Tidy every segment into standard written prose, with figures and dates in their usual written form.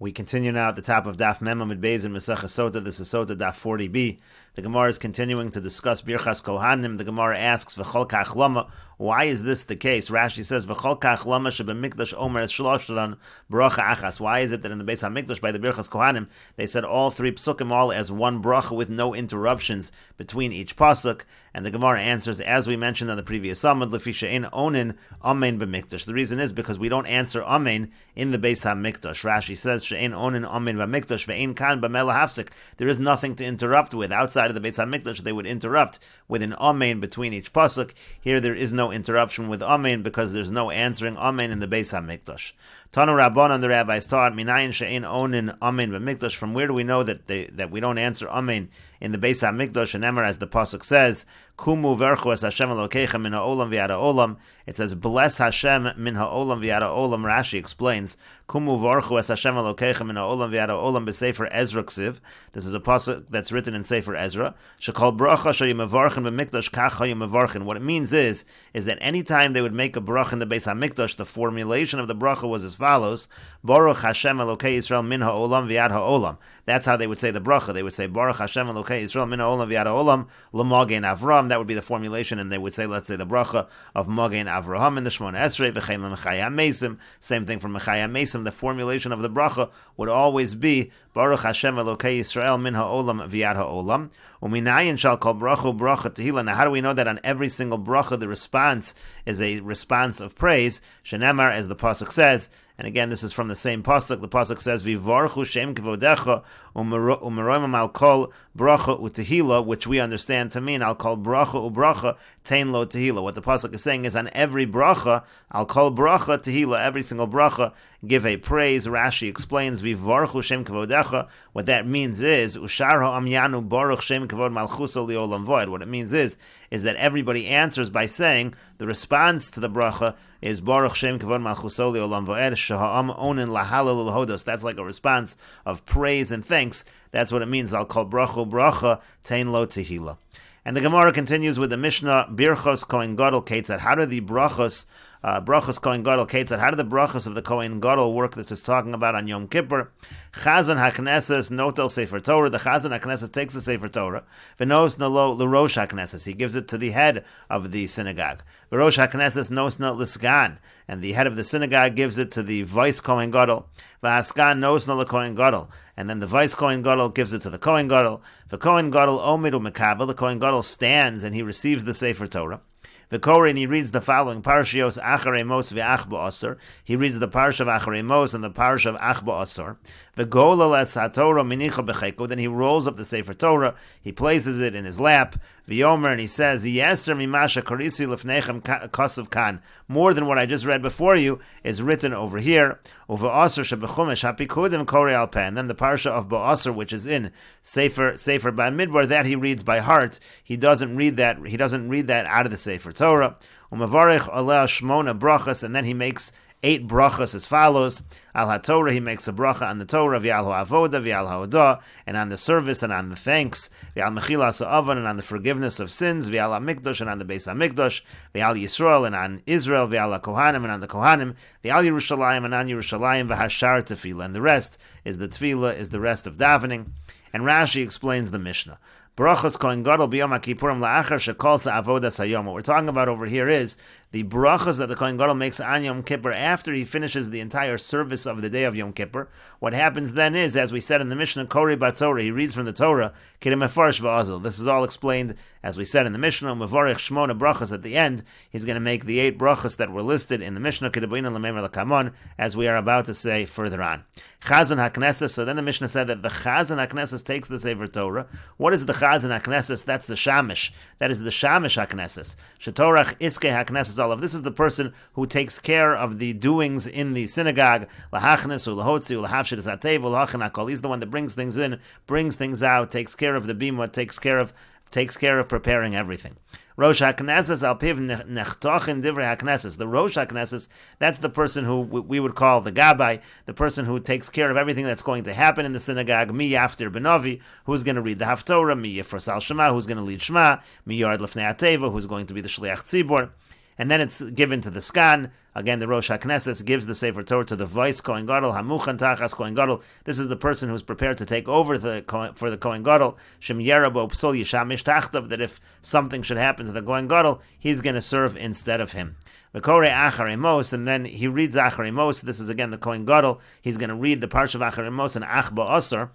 We continue now at the top of Daf Memamid Beis in Meseches Sotah. This is Sotah Daf 40b. The Gemara is continuing to discuss Birchas Kohanim. The Gemara asks, V'chol kach lama, why is this the case? Rashi says, V'chol kach lama shebemikdash omer es shloshan bracha achas. Why is it that in the Beis HaMikdash by the Birchas Kohanim, they said all three psukim all as one bracha with no interruptions between each pasuk? And the Gemara answers, as we mentioned on the previous Amud, Lefi she'ein onin amen b'mikdash. The reason is because we don't answer amen in the Beis HaMikdash. Rashi says, she'ein onin amen b'mikdash ve'ein kan b'mela hafsik. There is nothing to interrupt with. Outside of the Beis HaMikdash, they would interrupt with an amen between each pasuk. Here there is no interruption with amen because there's no answering amen in the Beis HaMikdash. Tanu Rabbanan, the rabbis taught, Minayin she'ein onin amen b'mikdash. From where do we know that we don't answer amen in the Beis HaMikdash? And Emor, as the pasuk says, Kumu verchu es Hashem Elokeichem min ha'olam v'yad ha'olam. It says, bless Hashem min ha'olam v'yad ha'olam. Rashi explains, Kumu verchu es Hashem Elokeichem min ha'olam v'yad ha'olam b'sefer Ezra ksiv. This is a pasuk that's written in Sefer Ezra. Shekol bracha sheyim mevarchen b'mikdash kach hayim mevarchen. What it means is that any time they would make a bracha in the Beis HaMikdash, the formulation of the bracha was as follows: Baruch Hashem Elokei Yisrael min ha'olam v'yad ha'olam. That's how they would say the bracha. They would say, Baruch Hashem Elokei Yisrael min ha'olam v'yad ha'olam l'magen Avram. That would be the formulation, and they would say, let's say the bracha of Magen Avraham in the Shmona Esrei v'chein l'mechaya mesim. Same thing for mechaya mesim. The formulation of the bracha would always be Baruch Hashem Elokei Yisrael min ha'olam v'yad ha'olam. Uminayin shall call bracha bracha tehila. Now, how do we know that on every single bracha the response is a response of praise? Shenemar, as the pasuk says. And again, this is from the same pasuk. The pasuk says, "Vivarchu shem kvodecha umeroimam al kol bracha utehila," which we understand to mean al kol bracha ubracha tein lo tehila. What the pasuk is saying is, on every bracha, al kol bracha tehila, every single bracha, give a praise. Rashi explains, "Vivarchu shem kvodecha." What that means is, "Ushar ha'amyanu baruch shem kvod malchuso liolam void." What it means is that everybody answers by saying the response to the bracha is Baruch Shem Kavod Malchuso Le'olam Vo'ed Sheha'am Onin Lahalal L'Hodos. That's like a response of praise and thanks. That's what it means. I'll call bracha bracha tein lo tehila. And the Gemara continues with the Mishnah, Birchos Kohen Gadol Ketzad. How do the brachos Kohen Gadol Ketzad, how do the brachos of the Kohen Gadol work? This is talking about on Yom Kippur. Chazan HaKnesses notel Sefer Torah. The Chazan HaKnesses takes the Sefer Torah. V'nos nalo l'rosh HaKnesses. He gives it to the head of the synagogue. V'rosh HaKnesses nos na l'sgan. And the head of the synagogue gives it to the vice Kohen Gadol. V'asgan nos na l'Kohen Gadol. And then the vice Kohen Gadol gives it to the Kohen Gadol. The Kohen Gadol omid u'mekabel. The Kohen Gadol stands and he receives the Sefer Torah. The Kohen, he reads the following Parshios Acharei Mos ve'Ach Ba'asar. He reads the Parsha of Acharei Mos and the Parsha of Ach Ba'asar. The Golal es HaTorah minicha b'cheko. Then he rolls up the Sefer Torah. He places it in his lap. V'yomer, and he says, Yeser mimasha karisi lefnechem kasav kan. More than what I just read before you is written over here. Uve'asar shebechumesh hapikudim korei al peh. And then the Parsha of Ba'asar, which is in Sefer Bamidbar, that he reads by heart. He doesn't read that out of the Sefer Torah. Umavarich aleh shmona brachas, and then he makes 8 brachas as follows. Al HaTorah, he makes a bracha on the Torah, v'al ha'avoda, v'al ha'odah, and on the service and on the thanks, v'al mechilas ha'avan, and on the forgiveness of sins, v'al ha'mikdash, and on the Beis HaMikdash, v'al Yisrael, and on Israel, v'al ha'kohanim, and on the Kohanim, v'al Yerushalayim, and on Yerushalayim, v'hashar tefillah. And the rest is the tefillah, is the rest of davening. And Rashi explains the Mishnah. Brachos Kohen Gadol b'Yom HaKippurim la'achar shekol sa'avodas hayom. What we're talking about over here is the brachos that the Kohen Gadol makes on Yom Kippur after he finishes the entire service of the day of Yom Kippur. What happens then is, as we said in the Mishnah, Korei Batzorah, he reads from the Torah, Kidem Mefarish v'Azil. This is all explained, as we said in the Mishnah, Mevarich Shmona brachos. At the end, he's going to make the 8 brachos that were listed in the Mishnah, Kedebuina l'Meimer l'Kamon, as we are about to say further on. Chazan HaKnesses. So then the Mishnah said that the Chazan HaKnesses takes the Sefer Torah. What is the Chazan HaKnesses? That's the Shamish. That is the Shamish HaKnesses. Shetorach Iske HaKnesses Olav. This is the person who takes care of the doings in the synagogue. Lahachnes ulahotzi ulahafshid esatev ulahachan hakol. He's the one that brings things in, brings things out, takes care of the bima, takes care of preparing everything. Rosh HaKnesses al piv nechtochin divrei HaKnesses. The Rosh HaKnesses, that's the person who we would call the Gabbai, the person who takes care of everything that's going to happen in the synagogue. Mi yaftir benovi, who's going to read the Haftorah. Mi yifras al Shema, who's going to lead Shema. Mi yard lefnei ateva, who's going to be the Shliach Tzibor. and then it's given to the Skan. Again, the Rosh HaKnesses gives the Sefer Torah to the Vice Kohen Gadol, Hamuchan Tachas Kohen Gadol. This is the person who's prepared to take over for the Kohen Gadol. Shem Yerabo Psol Yishamish Tachtav, that if something should happen to the Kohen Gadol, he's going to serve instead of him. V'korei Achar Emos, and then he reads Achar Emos. This is again the Kohen Gadol. He's going to read the Parsha of Achar Emos and Ach Ba'asar.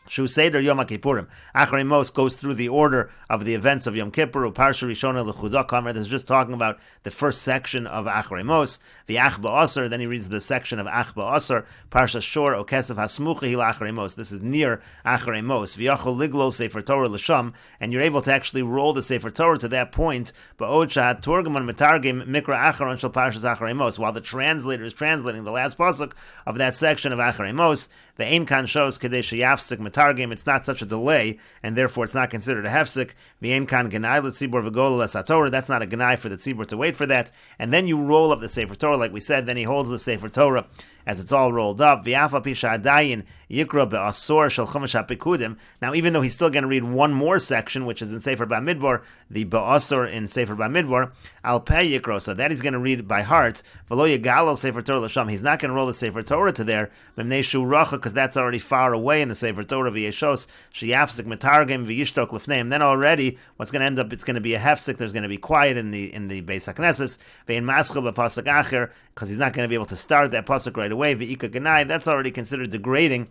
Shu Seder Yom HaKippurim. Achar Emos goes through the order of the events of Yom Kippur. Parsha Rishona L'Chudah Kamer. This is just talking about the first section of Achar Emos. V'Ach Ba'asar. Then he reads the section of Ach Ba'asar. Parsha Shor Okesef Hasmucha Hil Achar Emos. This is near Achar Emos. V'Yachol Liglo Sefer Torah L'Sham. And you're able to actually roll the Sefer Torah to that point. Ba'od Shahat Torgaman Metargim Mikra Acharon Shel Parshas Achar Emos. While the translator is translating the last pasuk of that section of Achar Emos. The Ein Kan shows Kadesh Yafsik Metargim. It's not such a delay, and therefore it's not considered a hefsik. The Ein Kan Genai L'Tzibur V'Gol L'Satorah. That's not a Genai for the Tzibur to wait for that. And then you roll up the Sefer Torah, like we said. Then he holds the Sefer Torah as it's all rolled up. V'Afa Pisha Adayin Yikra Be'Asor Shel Chumash HaPikudim. Now, even though he's still going to read one more section, which is in Sefer Bamidbar, the Be'Asor in Sefer Bamidbar, Al Pei Yikro. So that he's going to read by heart. V'Lo Yigalal Sefer Torah L'Sham. He's not going to roll the Sefer Torah to there. B'Mnei Shu Racha, because that's already far away in the Sefer Torah. V'Yeshos Sheyafsik Metargim V'Yishtok L'Fneim. Then already, what's going to end up? It's going to be a hefsik. There's going to be quiet in the Beis HaKnesses. Ve'in Maschel B'Pasuk Acher, because he's not going to be able to start that pasuk right away. V'Ika Genai. That's already considered degrading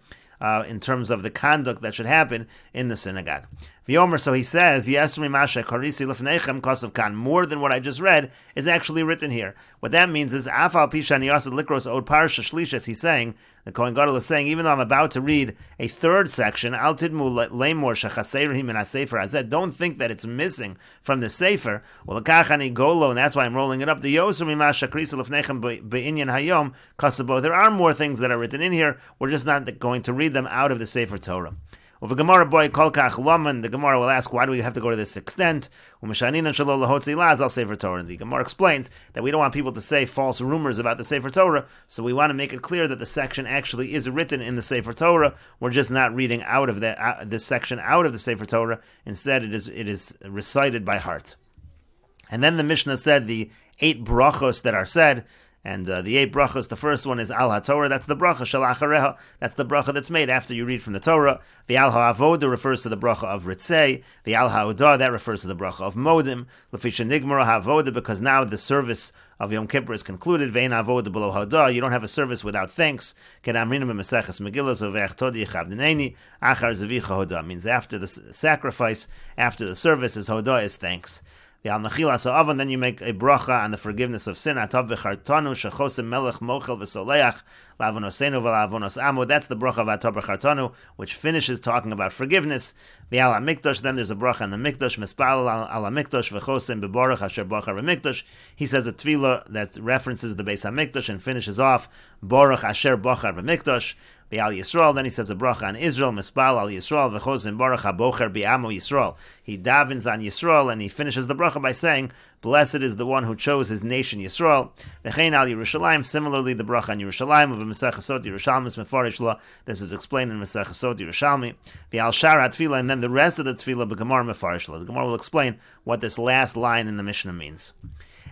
in terms of the conduct that should happen in the synagogue. V'yomer, so he says, Yesri Masha Karisi Lefnechem Kosav Kan. More than what I just read is actually written here. What that means is, Afal Pishan Yasad Likros Od Parsha Shlishes. He's saying, the Kohen Gadol is saying, even though I'm about to read a third section, Al Tidmu Lemor Shechaseirhim in HaSefer Hazeh. Don't think that it's missing from the Sefer. Well, Lekachani Golo, and that's why I'm rolling it up. The Yosri Masha Karisi Lefnechem Be'inyan Hayom Kosabo. There are more things that are written in here. We're just not going to read them out of the Sefer Torah. The Gemara will ask, why do we have to go to this extent? The Gemara explains that we don't want people to say false rumors about the Sefer Torah, so we want to make it clear that the section actually is written in the Sefer Torah. We're just not reading out of this section out of the Sefer Torah. Instead, it is recited by heart. And then the Mishnah said the 8 brachos that are said. And the 8 brachas, the first one is Al HaTorah, that's the bracha, Shel Achareha, that's the bracha that's made after you read from the Torah. The Al HaAvoda refers to the bracha of Ritzei. The Al HaOdah, that refers to the bracha of Modim. L'fisha Nigmara HaAvoda, because now the service of Yom Kippur is concluded. Ve'en Avoda below Hodah, you don't have a service without thanks. Kedamrina Meseches Megillah, Zoveach Todi Yechavdineni, Achar Zevicha Hodah, means after the sacrifice, after the service is Hodah, is thanks. Then you make a bracha on the forgiveness of sin. That's the bracha of Atav B'chartanu, which finishes talking about forgiveness. Then there's a bracha on the mikdash. He says a tefillah that references the Beis HaMikdash and finishes off Baruch Asher Bachar B'mikdash. Al Yisrael, then he says a bracha on Israel, Mispal al Yisrael, v'chosim baruch habocher bi'amo Yisrael. He davens on Yisrael, and he finishes the bracha by saying, blessed is the one who chose his nation Yisrael. V'chein al Yerushalayim, similarly the bracha on Yerushalayim of a Meseches Sotah Yerushalmi is mefarish la. This is explained in Meseches Sotah Yerushalmi. V'al shar tefillah, and then the rest of the tefillah b'Gemara mefarish la. The Gemara will explain what this last line in the Mishnah means.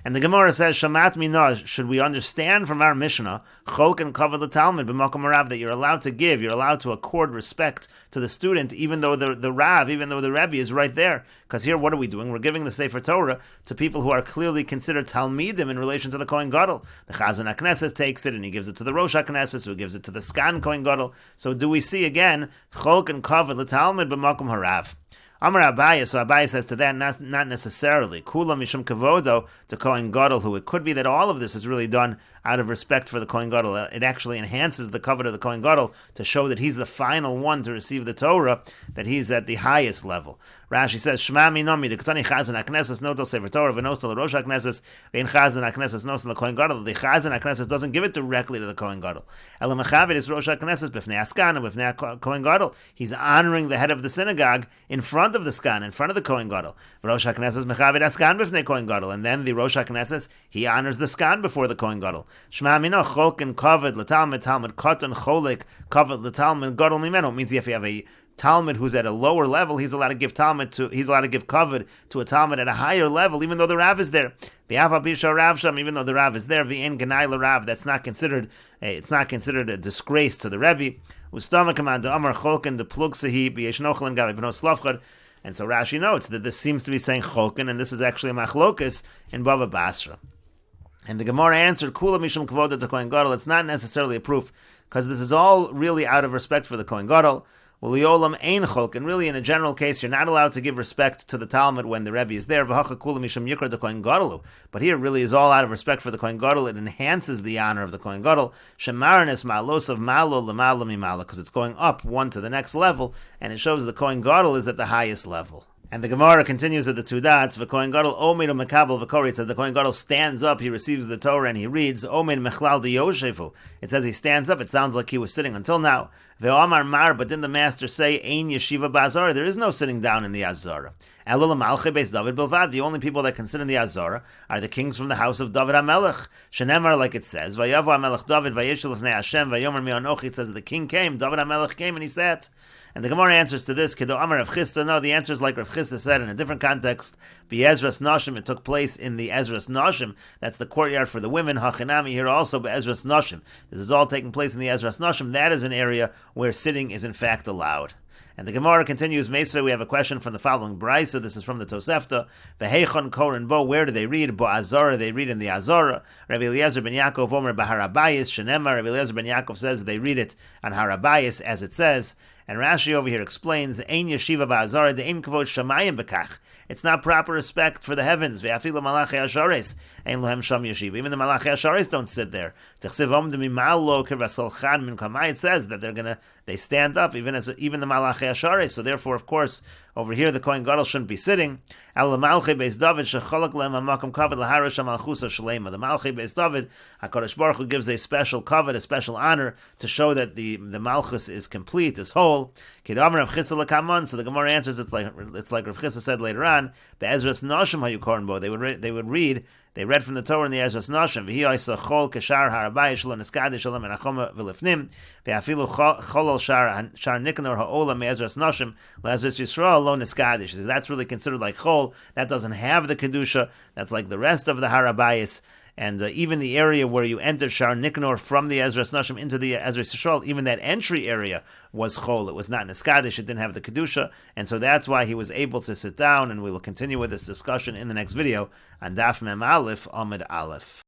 And the Gemara says, Shamat Minah, should we understand from our Mishnah, Cholk and Kavod the Talmud, b'makom harav, that you're allowed to give, you're allowed to accord respect to the student, even though the Rav, even though the Rebbe is right there. Because here, what are we doing? We're giving the Sefer Torah to people who are clearly considered Talmidim in relation to the Kohen Gadol. The Chazan HaKnesses takes it, and he gives it to the Rosh HaKnesses, who gives it to the Skan Kohen Gadol. So do we see again, Cholk and Kavod the Talmud, b'makom harav? Amar Abaye, so Abaye says to that, not necessarily. Kula mishum kavodo to Kohen Gadol, who it could be that all of this is really done out of respect for the Kohen Gadol. It actually enhances the kavod of the Kohen Gadol to show that he's the final one to receive the Torah, that he's at the highest level. Rashi says, Shema minomi, the Ketani Chazan HaKnesses, notel Sefer Torah, v'nostel Rosh HaKnesses, v'in Chazan HaKnesses, nostel the Kohen Gadol. The Chazan HaKnesses doesn't give it directly to the Kohen Gadol. Elam Mechavid is Rosh HaKnesses, b'fnei Askan, and b'fnei Kohen Gadol. He's honoring the head of the synagogue in front of the Skan, in front of the Kohen Gadol. Rosh HaKnesses Mechavid Askan b'fnei Kohen Gadol. And then the Rosh HaKnesses, he honors the Skan before the Kohen Gadol. Shema mino, cholk and kavod, l'talmud, talmud, katan, cholik, kavod, l'talmud, Gadol mimeno. It means if you have a Talmud who's at a lower level, he's allowed to give kavod to a Talmud at a higher level, even though the Rav is there. Even though the Rav is there, Rav, that's not considered. It's not considered a disgrace to the Rebbe. And so Rashi notes that this seems to be saying cholken, and this is actually a machlokus in Bava Basra. And the Gemara answered, Kula mishum kvoda to Kohen Gadol. It's not necessarily a proof, because this is all really out of respect for the Kohen Gadol. Uliolam ein cholken. Really, in a general case, you're not allowed to give respect to the Talmud when the Rebbe is there. V'hacha kula mishum yikra to Kohen Gadol. But here, really, is all out of respect for the Kohen Gadol. It enhances the honor of the Kohen Gadol. Shemaranis ma'alos of malo l'malo mimala, because it's going up one to the next level, and it shows the Kohen Gadol is at the highest level. And the Gemara continues at the two dots. V'kohen Gadol omed u'mekabel v'kori. It says the Kohen Gadol stands up, he receives the Torah, and he reads. Omed mechlal diyoshefu. It says he stands up. It sounds like he was sitting until now. Ve'omar mar. But didn't the master say ein yeshiva ba'azara? There is no sitting down in the Azara. Elul malchei beis David bilvad. The only people that can sit in the Azara are the kings from the house of David HaMelech. Shenemar, like it says, Vayavu HaMelech David vayishel lefnei Hashem vayomer mi anochi. It says the king came, David HaMelech came, and he sat. And the Gemara answers to this, Kedo Amar Rav Chisda. No, the answer is like Rav Chisda said in a different context. Be'ezras Noshim, it took place in the Ezras Noshim. That's the courtyard for the women. Hachinami here also Be'ezras Noshim. This is all taking place in the Ezras Noshim. That is an area where sitting is in fact allowed. And the Gemara continues, Meseches, we have a question from the following Braisa. This is from the Tosefta. V'heichon koren bo, where do they read? Bo Azara, they read in the Azara. Rabbi Eliezer ben Yaakov omer b'harabayis, Shenemar. Rabbi Eliezer ben Yaakov says they read it on harabayis, as it says. And Rashi over here explains, Ein yeshiva ba'azara de'ein kavod shamayim bekach. It's not proper respect for the heavens. Ve'afilu malachei hashares ein lohem sham yeshiva. Even the malachei hashares don't sit there. Techsiv omdim imalo k'vasolchan min kamai. It says that they stand up, even the malachei hashares. So therefore, of course, over here the Kohen Gadol shouldn't be sitting. Al malchei beis David shecholak lehem hamakom kavod laharash hamalchusa shalema. The malchei beis David, HaKadosh Baruch Hu gives a special kavod, a special honor to show that the malchus is complete, is whole. So the Gemara answers, it's like Rav Chisda said later on. Be'ezras Noshim hayu koren bo. They read from the Torah in the Ezras Noshim. V'hi oisa chol keshar harabayis shelo neskadish shalom enachoma v'lifnim. Ve'afilu cholol shar nikanor ha'olam me'ezras Noshim le'ezras Yisrael lo neskadish. That's really considered like chol. That doesn't have the kedusha. That's like the rest of the harabayis. And even the area where you entered Shar Nikanor from the Ezras Noshim into the Ezras Yisrael, even that entry area was chol. It was not neskadish. It didn't have the kedusha, and so that's why he was able to sit down. And we will continue with this discussion in the next video on Daf Mem Aleph Amud Aleph.